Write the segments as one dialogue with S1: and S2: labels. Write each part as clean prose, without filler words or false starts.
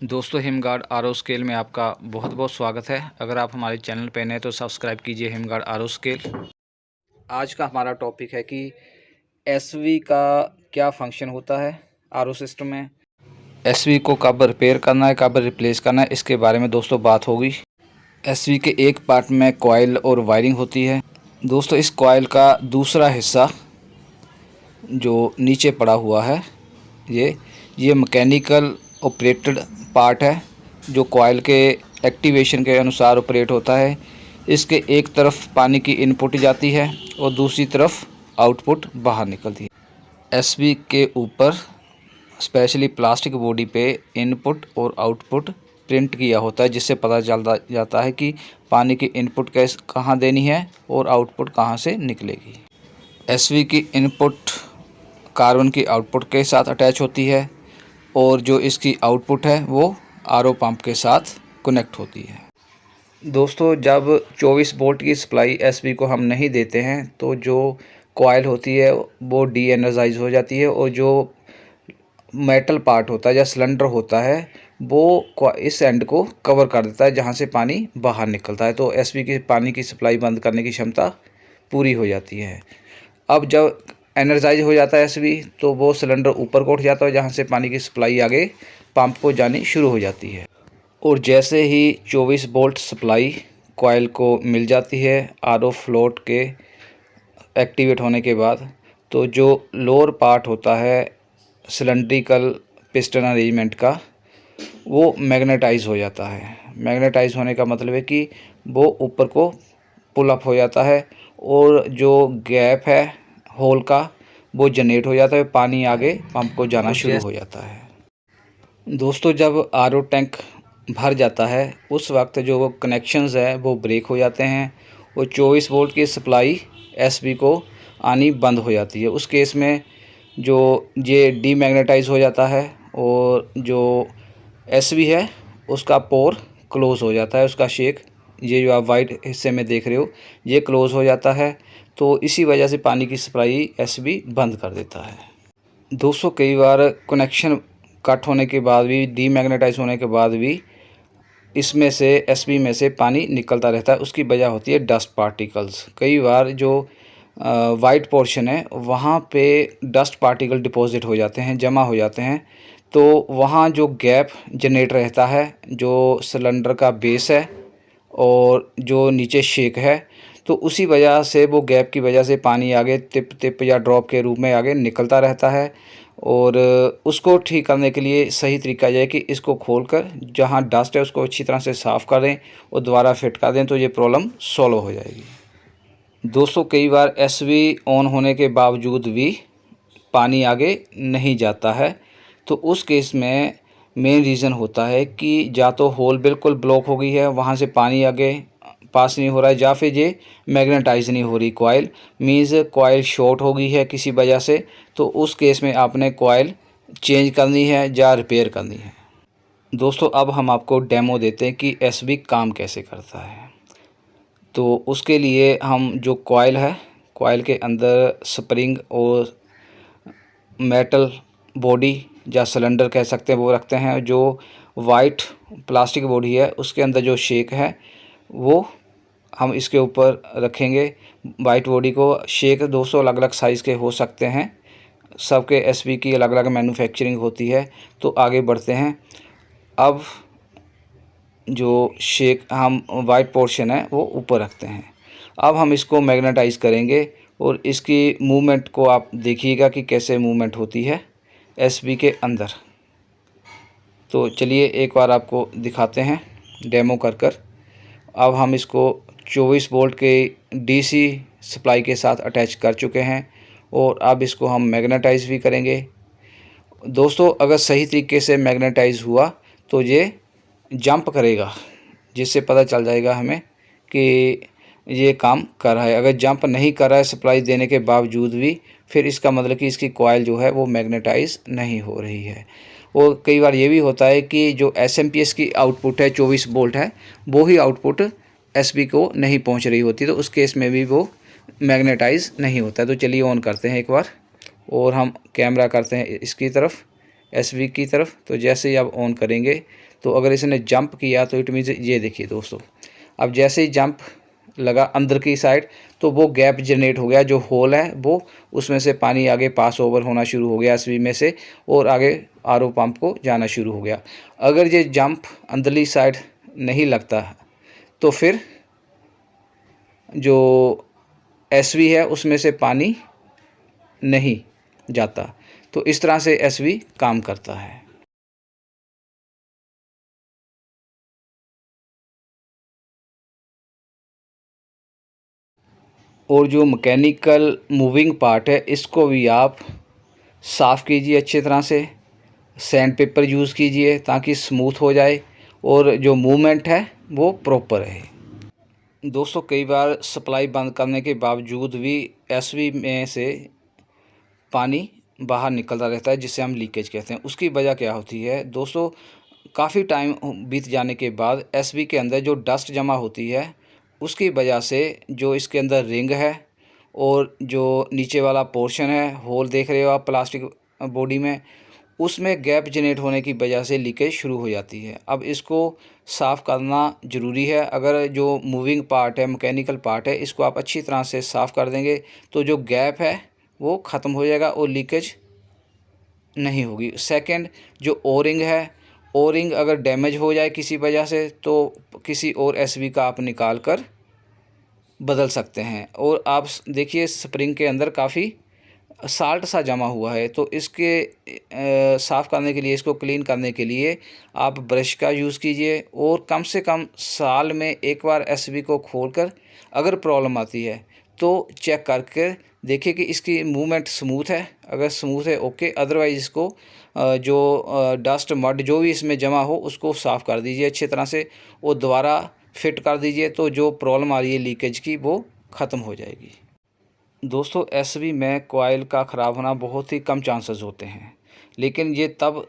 S1: दोस्तों हिमगार्ड RO scale में आपका बहुत बहुत स्वागत है। अगर आप हमारे चैनल पर नए तो सब्सक्राइब कीजिए हिमगार्ड आरओ स्केल। आज का हमारा टॉपिक है कि एसवी का क्या फंक्शन होता है आरओ सिस्टम में, एसवी को कब रिपेयर करना है, कब रिप्लेस करना है, इसके बारे में दोस्तों बात होगी। एसवी के एक पार्ट में कॉइल और वायरिंग होती है। दोस्तों इस कॉइल का दूसरा हिस्सा जो नीचे पड़ा हुआ है ये मैकेनिकल ऑपरेटेड पार्ट है जो कॉइल के एक्टिवेशन के अनुसार ऑपरेट होता है। इसके एक तरफ पानी की इनपुट जाती है और दूसरी तरफ आउटपुट बाहर निकलती है। एसवी के ऊपर स्पेशली प्लास्टिक बॉडी पे इनपुट और आउटपुट प्रिंट किया होता है, जिससे पता चल जाता है कि पानी की इनपुट कहाँ देनी है और आउटपुट कहाँ से निकलेगी। एसवी की इनपुट कार्बन की आउटपुट के साथ अटैच होती है और जो इसकी आउटपुट है वो आरओ पंप के साथ कनेक्ट होती है। दोस्तों जब 24 वोल्ट की सप्लाई एसवी को हम नहीं देते हैं तो जो कॉइल होती है वो डी एनर्जाइज हो जाती है और जो मेटल पार्ट होता है या सिलेंडर होता है वो इस एंड को कवर कर देता है जहाँ से पानी बाहर निकलता है। तो एसवी की पानी की सप्लाई बंद करने की क्षमता पूरी हो जाती है। अब जब एनर्जाइज हो जाता है एसवी तो वो सिलेंडर ऊपर को उठ जाता है जहाँ से पानी की सप्लाई आगे पंप को जानी शुरू हो जाती है। और जैसे ही 24 वोल्ट सप्लाई कॉइल को मिल जाती है आरओ फ्लोट के एक्टिवेट होने के बाद, तो जो लोअर पार्ट होता है सिलेंड्रिकल पिस्टन अरेंजमेंट का वो मैग्नेटाइज हो जाता है। मैग्नेटाइज होने का मतलब है कि वो ऊपर को पुल अप हो जाता है और जो गैप है होल का वो जनरेट हो जाता है, पानी आगे पंप को जाना शुरू हो जाता है। दोस्तों जब आरओ टैंक भर जाता है उस वक्त जो वो कनेक्शंस है वो ब्रेक हो जाते हैं और 24 वोल्ट की सप्लाई एसवी को आनी बंद हो जाती है। उस केस में जो ये डीमैग्नेटाइज हो जाता है और जो एसवी है उसका पोर क्लोज़ हो जाता है, उसका शेक ये जो आप वाइट हिस्से में देख रहे हो ये क्लोज़ हो जाता है। तो इसी वजह से पानी की सप्लाई एसवी बंद कर देता है। दोस्तों कई बार कनेक्शन कट होने के बाद भी, डीमैग्नेटाइज होने के बाद भी इसमें से एसवी में से पानी निकलता रहता है। उसकी वजह होती है डस्ट पार्टिकल्स। कई बार जो वाइट पोर्शन है वहाँ पे डस्ट पार्टिकल डिपॉजिट हो जाते हैं, जमा हो जाते हैं। तो वहाँ जो गैप जनरेट रहता है, जो सिलेंडर का बेस है और जो नीचे शेक है, तो उसी वजह से वो गैप की वजह से पानी आगे टिप टिप या ड्रॉप के रूप में आगे निकलता रहता है। और उसको ठीक करने के लिए सही तरीका यह है कि इसको खोलकर जहाँ डस्ट है उसको अच्छी तरह से साफ़ कर दें और दोबारा फिट कर दें तो ये प्रॉब्लम सॉल्व हो जाएगी। दोस्तों कई बार एसवी ऑन होने के बावजूद भी पानी आगे नहीं जाता है, तो उस केस में मेन रीज़न होता है कि या तो होल बिल्कुल ब्लॉक हो गई है, वहाँ से पानी आगे पास नहीं हो रहा है, या फिर ये मैग्नेटाइज नहीं हो रही कॉइल, मीन्स कॉइल शॉर्ट हो गई है किसी वजह से। तो उस केस में आपने कॉइल चेंज करनी है या रिपेयर करनी है। दोस्तों अब हम आपको डेमो देते हैं कि एसवी काम कैसे करता है। तो उसके लिए हम जो कॉइल है, कॉइल के अंदर स्प्रिंग और मेटल बॉडी या सिलेंडर कह सकते हैं वो रखते हैं। जो वाइट प्लास्टिक बॉडी है उसके अंदर जो शेक है वो हम इसके ऊपर रखेंगे। वाइट बॉडी को शेक 200 अलग अलग साइज़ के हो सकते हैं, सबके एसवी की अलग अलग मैन्युफैक्चरिंग होती है। तो आगे बढ़ते हैं। अब जो शेक हम वाइट पोर्शन है वो ऊपर रखते हैं। अब हम इसको मैग्नेटाइज करेंगे और इसकी मूवमेंट को आप देखिएगा कि कैसे मूवमेंट होती है एसवी के अंदर। तो चलिए एक बार आपको दिखाते हैं डेमो कर। अब हम इसको 24 वोल्ट के डीसी सप्लाई के साथ अटैच कर चुके हैं और अब इसको हम मैग्नेटाइज भी करेंगे। दोस्तों अगर सही तरीके से मैग्नेटाइज हुआ तो ये जंप करेगा, जिससे पता चल जाएगा हमें कि ये काम कर रहा है। अगर जंप नहीं कर रहा है सप्लाई देने के बावजूद भी, फिर इसका मतलब कि इसकी कॉइल जो है वो मैग्नेटाइज नहीं हो रही है। और कई बार ये भी होता है कि जो एसएमपीएस की आउटपुट है 24 वोल्ट है वो ही आउटपुट एसबी को नहीं पहुंच रही होती, तो उस केस में भी वो मैग्नेटाइज नहीं होता है। तो चलिए ऑन करते हैं एक बार और हम कैमरा करते हैं इसकी तरफ, एसबी की तरफ। तो जैसे ही आप ऑन करेंगे तो अगर इसने जंप किया तो इट मीन्स ये देखिए दोस्तों, अब जैसे ही जंप लगा अंदर की साइड तो वो गैप जनरेट हो गया, जो होल है वो उसमें से पानी आगे पास ओवर होना शुरू हो गया एसवी में से और आगे आरओ पंप को जाना शुरू हो गया। अगर ये जंप अंदरली साइड नहीं लगता तो फिर जो एसवी है उसमें से पानी नहीं जाता। तो इस तरह से एसवी काम करता है। और जो मैकेनिकल मूविंग पार्ट है इसको भी आप साफ़ कीजिए अच्छी तरह से, सैंड पेपर यूज़ कीजिए ताकि स्मूथ हो जाए और जो मूवमेंट है वो प्रॉपर रहे। दोस्तों कई बार सप्लाई बंद करने के बावजूद भी एसवी में से पानी बाहर निकलता रहता है, जिसे हम लीकेज कहते हैं। उसकी वजह क्या होती है दोस्तों, काफ़ी टाइम बीत जाने के बाद एसवी के अंदर जो डस्ट जमा होती है उसकी वजह से जो इसके अंदर रिंग है और जो नीचे वाला पोर्शन है, होल देख रहे हो आप प्लास्टिक बॉडी में, उसमें गैप जनरेट होने की वजह से लीकेज शुरू हो जाती है। अब इसको साफ़ करना ज़रूरी है। अगर जो मूविंग पार्ट है, मैकेनिकल पार्ट है, इसको आप अच्छी तरह से साफ़ कर देंगे तो जो गैप है वो ख़त्म हो जाएगा और लीकेज नहीं होगी। सेकंड, जो ओरिंग है, ओरिंग अगर डैमेज हो जाए किसी वजह से तो किसी और एसवी का आप निकाल कर बदल सकते हैं। और आप देखिए स्प्रिंग के अंदर काफ़ी साल्ट सा जमा हुआ है, तो इसके साफ़ करने के लिए, इसको क्लीन करने के लिए आप ब्रश का यूज़ कीजिए और कम से कम साल में एक बार एसवी को खोलकर अगर प्रॉब्लम आती है तो चेक करके देखिए कि इसकी मूवमेंट स्मूथ है। अगर स्मूथ है ओके, अदरवाइज़ इसको जो डस्ट मड जो भी इसमें जमा हो उसको साफ़ कर दीजिए अच्छी तरह से और दोबारा फिट कर दीजिए, तो जो प्रॉब्लम आ रही है लीकेज की वो ख़त्म हो जाएगी। दोस्तों एसवी में कॉइल का ख़राब होना बहुत ही कम चांसेस होते हैं, लेकिन ये तब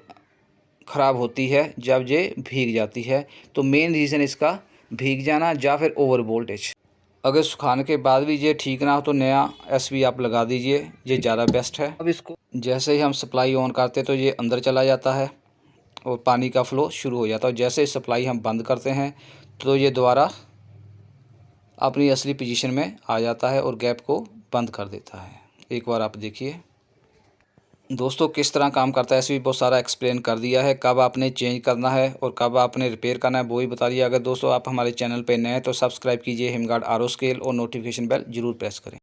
S1: ख़राब होती है जब ये भीग जाती है। तो मेन रीज़न इसका भीग जाना या फिर ओवर वोल्टेज। अगर सुखाने के बाद भी ये ठीक ना हो तो नया एसवी आप लगा दीजिए, ये ज़्यादा बेस्ट है। अब इसको जैसे ही हम सप्लाई ऑन करते तो ये अंदर चला जाता है और पानी का फ़्लो शुरू हो जाता है। जैसे सप्लाई हम बंद करते हैं तो ये दोबारा अपनी असली पोजीशन में आ जाता है और गैप को बंद कर देता है। एक बार आप देखिए दोस्तों किस तरह काम करता है। एसवी बहुत सारा एक्सप्लेन कर दिया है, कब आपने चेंज करना है और कब आपने रिपेयर करना है वो भी बता दिया। अगर दोस्तों आप हमारे चैनल पर नए हैं तो सब्सक्राइब कीजिए हिमगार्ड आरओ स्केल और नोटिफिकेशन बेल ज़रूर प्रेस करें।